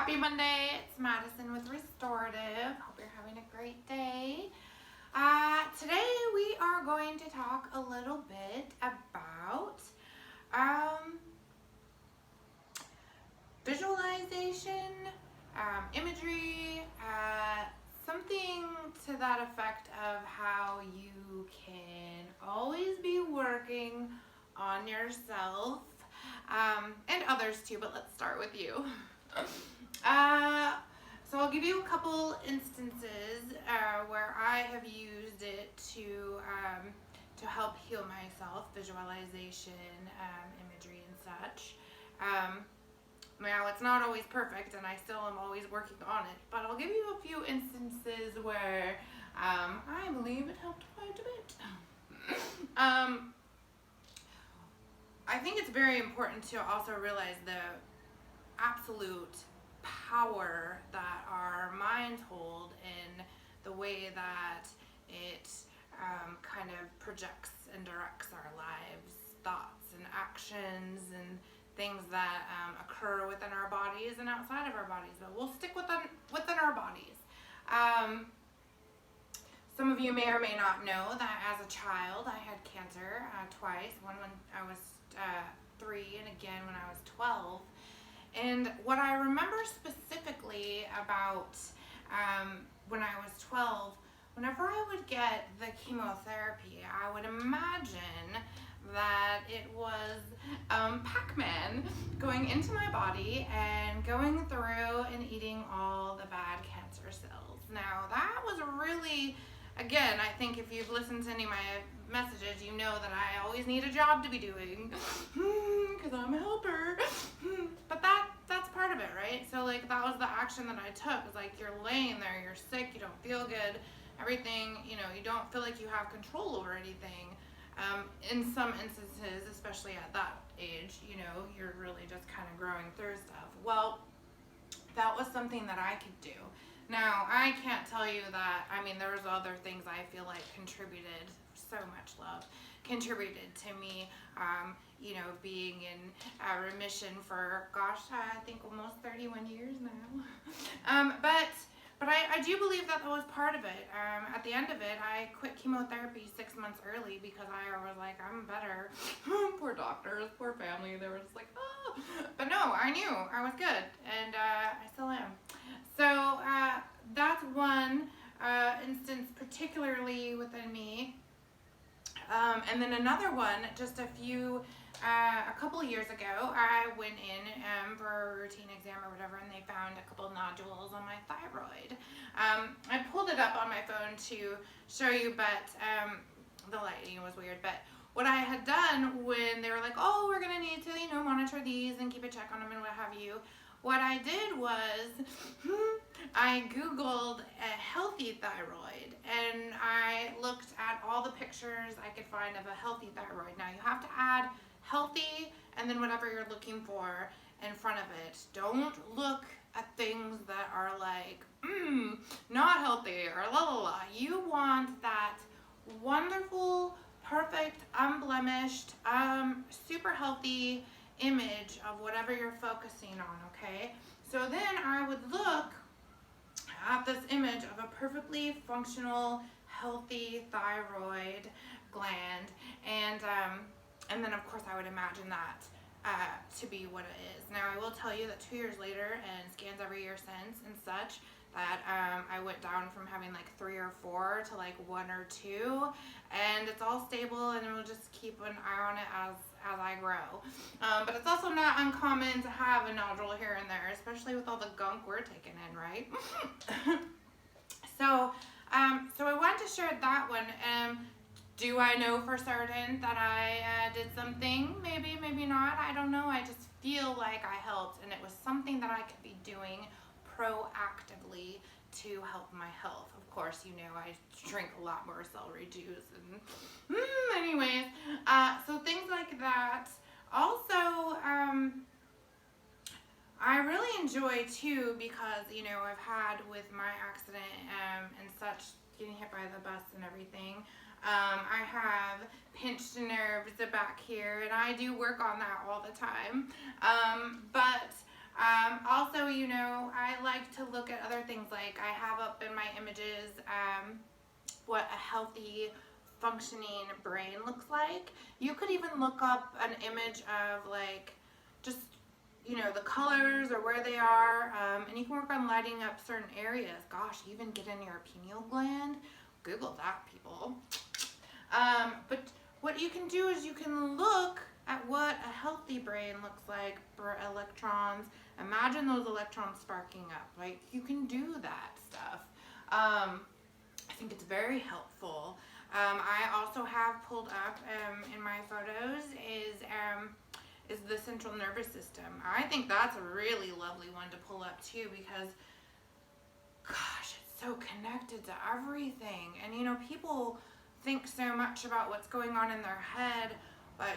Happy Monday, it's Madison with Restorative. Hope you're having a great day. Today we are going to talk a little bit about visualization, imagery, something to that effect of how you can always be working on yourself, and others too, but let's start with you. So I'll give you a couple instances where I have used it to help heal myself, visualization, imagery, and such. Now, it's not always perfect, and I still am always working on it, but I'll give you a few instances where I believe it helped quite a bit. I think it's very important to also realize the absolute power that our minds hold in the way that it kind of projects and directs our lives, thoughts and actions and things that occur within our bodies and outside of our bodies, but we'll stick within our bodies. Some of you may or may not know that as a child I had cancer twice, one when I was 3 and again when I was 12. And what I remember specifically about when I was 12, whenever I would get the chemotherapy, I would imagine that it was Pac-Man going into my body and going through and eating all the bad cancer cells. Now that was really, again, I think if you've listened to any of my messages, you know that I always need a job to be doing because I'm a helper. But that's part of it, right? So like that was the action that I took. Was like you're laying there, you're sick, you don't feel good, everything, you know, you don't feel like you have control over anything. In some instances, especially at that age, you know, you're really just kind of growing through stuff. Well, that was something that I could do. Now, I can't tell you that, I mean, there's other things I feel like contributed, so much love, contributed to me, you know, being in remission for, gosh, I think almost 31 years now. But I do believe that was part of it. At the end of it, I quit chemotherapy 6 months early because I was like, I'm better. Poor doctors, poor family. They were just like, oh. But no, I knew I was good, and I still am. So that's one instance particularly within me. And then another one, just a couple of years ago, I went in for a routine exam or whatever, and they found a couple nodules on my thyroid. I pulled it up on my phone to show you, but the lighting was weird. But what I had done when they were like, oh, we're going to need to, you know, monitor these and keep a check on them and what have you, what I did was I Googled a healthy thyroid, and I looked at all the pictures I could find of a healthy thyroid. Now you have to add healthy and then whatever you're looking for in front of it. Don't look at things that are like, not healthy or la la la. You want that wonderful, perfect, unblemished, super healthy image of whatever you're focusing on, okay? So then I would look at this image of a perfectly functional, healthy thyroid gland, and then of course I would imagine that to be what it is. Now I will tell you that 2 years later, and scans every year since and such, that I went down from having like 3 or 4 to like 1 or 2, and it's all stable, and we'll just keep an eye on it as I grow. But it's also not uncommon to have a nodule here and there, especially with all the gunk we're taking in, right? So I wanted to share that one. Do I know for certain that I did something? Maybe, maybe not. I don't know. I just feel like I helped, and it was something that I could be doing proactively to help my health. Of course, you know, I drink a lot more celery juice and anyways, so things like that. Also, I really enjoy too, because, you know, I've had with my accident and such, getting hit by the bus and everything, I have pinched nerves back here, and I do work on that all the time. But Also, you know, I like to look at other things, like I have up in my images what a healthy functioning brain looks like. You could even look up an image of like just, you know, the colors or where they are, and you can work on lighting up certain areas. Gosh, even get in your pineal gland. Google that, people. But what you can do is you can look at what a healthy brain looks like for electrons. Imagine those electrons sparking up. Like, you can do that stuff. I think it's very helpful. I also have pulled up in my photos is the central nervous system. I think that's a really lovely one to pull up too, because gosh, it's so connected to everything. And you know, people think so much about what's going on in their head, but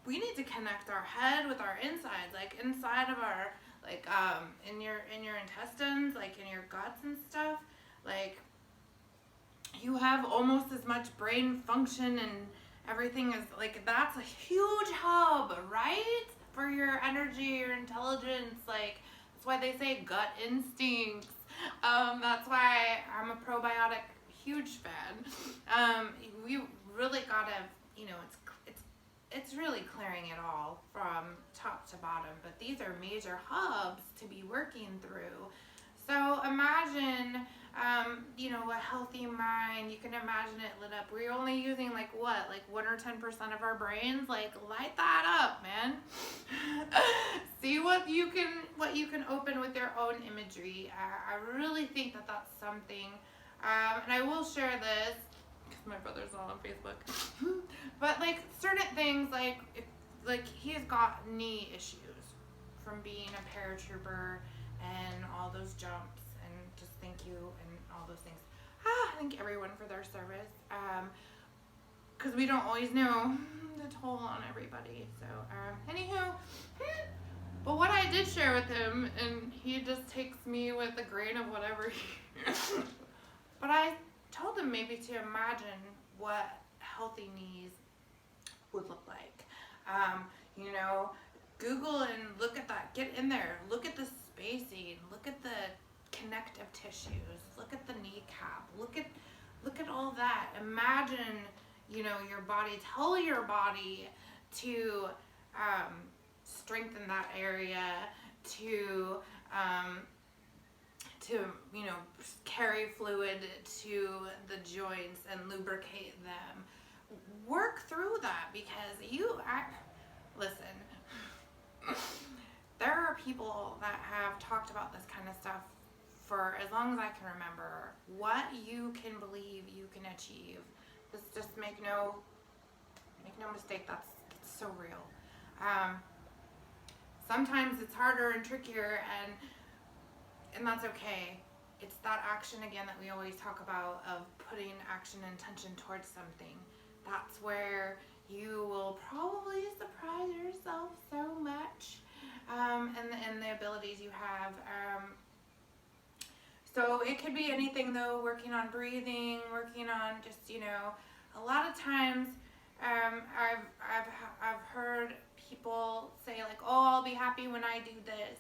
we need to connect our head with our insides, like inside of our, like in your intestines, like in your guts and stuff. Like, you have almost as much brain function and everything is like, that's a huge hub, right? For your energy, your intelligence. Like, that's why they say gut instincts. That's why I'm a probiotic huge fan. We really gotta, you know, it's really clearing it all from top to bottom, but these are major hubs to be working through. So imagine, you know, a healthy mind. You can imagine it lit up. We're only using like what, like 1 or 10% of our brains. Like, light that up, man. See what you can open with your own imagery. I really think that that's something. And I will share this because my brother's not on Facebook. But like certain things, like he's got knee issues from being a paratrooper and all those jumps, and just thank you and all those things. Thank everyone for their service, because we don't always know the toll on everybody. So anywho, but what I did share with him, and he just takes me with a grain of whatever but I told him maybe to imagine what healthy knees would look like. You know, Google and look at that. Get in there. Look at the spacing. Look at the connective tissues. Look at the kneecap. Look at all that. Imagine, you know, your body. Tell your body to strengthen that area, to you know, carry fluid to the joints and lubricate them. Work through that, because listen, there are people that have talked about this kind of stuff for as long as I can remember. What you can believe, you can achieve. Just make no mistake, that's so real. Sometimes it's harder and trickier, and that's okay. It's that action again that we always talk about, of putting action and intention towards something. That's where you will probably surprise yourself so much, and the abilities you have. So it could be anything though, working on breathing, working on just, you know, a lot of times I've heard people say like, oh, I'll be happy when I do this.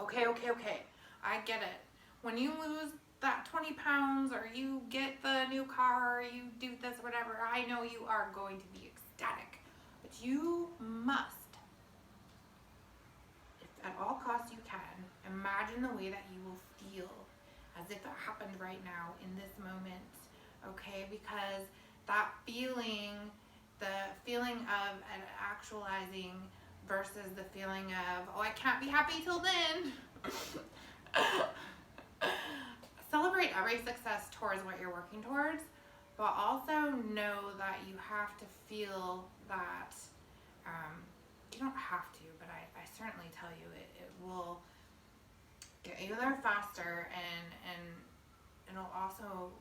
Okay, I get it. When you lose that 20 pounds, or you get the new car, or you do this, whatever, I know you are going to be ecstatic. But you must, if at all costs you can, imagine the way that you will feel as if it happened right now in this moment, okay? Because that feeling, the feeling of an actualizing versus the feeling of, oh, I can't be happy till then. Celebrate every success towards what you're working towards, but also know that you have to feel that, you don't have to, but I certainly tell you it will get you there faster, and it'll also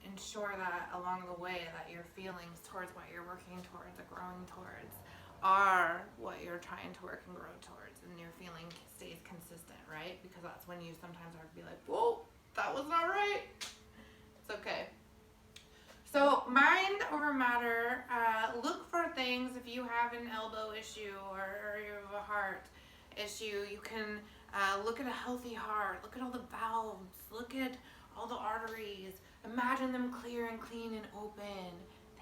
ensure that along the way that your feelings towards what you're working towards or growing towards are what you're trying to work and grow towards, and your feeling stays consistent, right? Because that's when you sometimes have to be like, whoa, that was not right. It's okay. So mind over matter, look for things if you have an elbow issue or you have a heart. issue, you can look at a healthy heart, look at all the valves, look at all the arteries, imagine them clear and clean and open,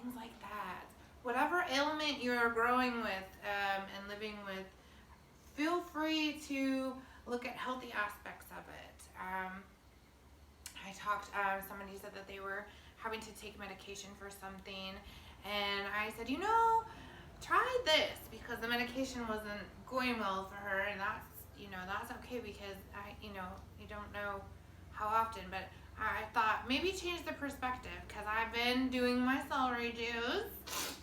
things like that. Whatever ailment you're growing with and living with, feel free to look at healthy aspects of it. Somebody said that they were having to take medication for something, and I said, try this, because the medication wasn't going well for her, and that's okay, because you don't know how often, but I thought maybe change the perspective, because I've been doing my celery juice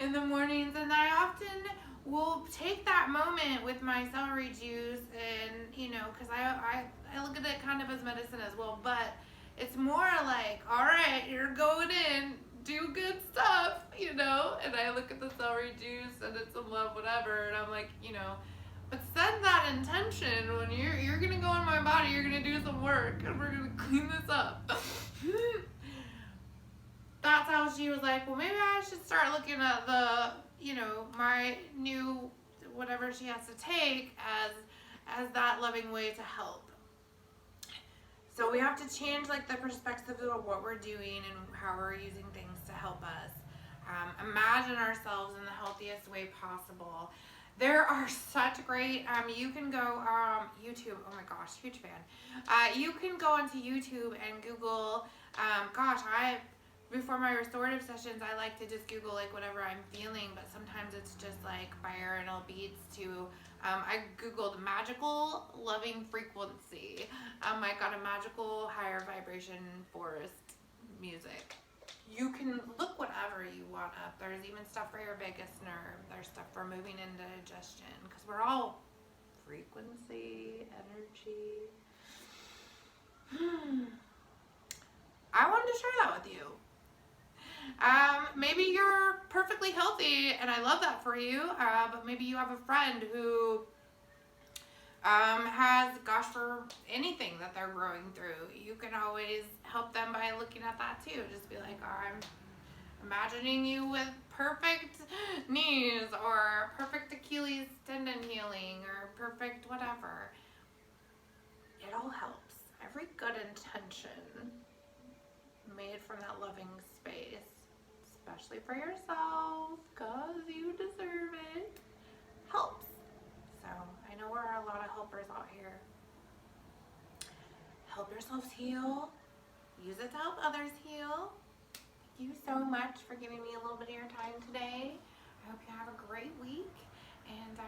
in the mornings, and I often will take that moment with my celery juice, and because I look at it kind of as medicine as well, but it's more like, all right, you're going in, do good stuff, and I look at the celery juice and it's in love, whatever, and I'm like, but set that intention when you're gonna go in my body, you're gonna do some work, and we're gonna clean this up. That's how she was like, well, maybe I should start looking at the, my new whatever she has to take as that loving way to help. So we have to change the perspective of what we're doing and how we're using things to help us. Imagine ourselves in the healthiest way possible. There are such great, you can go, YouTube, oh my gosh, huge fan. You can go onto YouTube and Google, before my restorative sessions, I like to just Google whatever I'm feeling, but sometimes it's just binaural beats to, I Googled magical loving frequency. I got a magical higher vibration forest music. You can look whatever you want up. There's even stuff for your vagus nerve. There's stuff for moving into digestion, because we're all frequency, energy. I wanted to share that with you. Maybe you're perfectly healthy, and I love that for you, but maybe you have a friend who has, for anything that they're growing through. You can always help them by looking at that too. Just be like, I'm imagining you with perfect knees, or perfect Achilles tendon healing, or perfect whatever. It all helps. Every good intention made from that loving space, especially for yourself, because you deserve it, helps. So I know there are a lot of helpers out here. Help yourselves heal. Use it to help others heal. Thank you so much for giving me a little bit of your time today. I hope you have a great week, and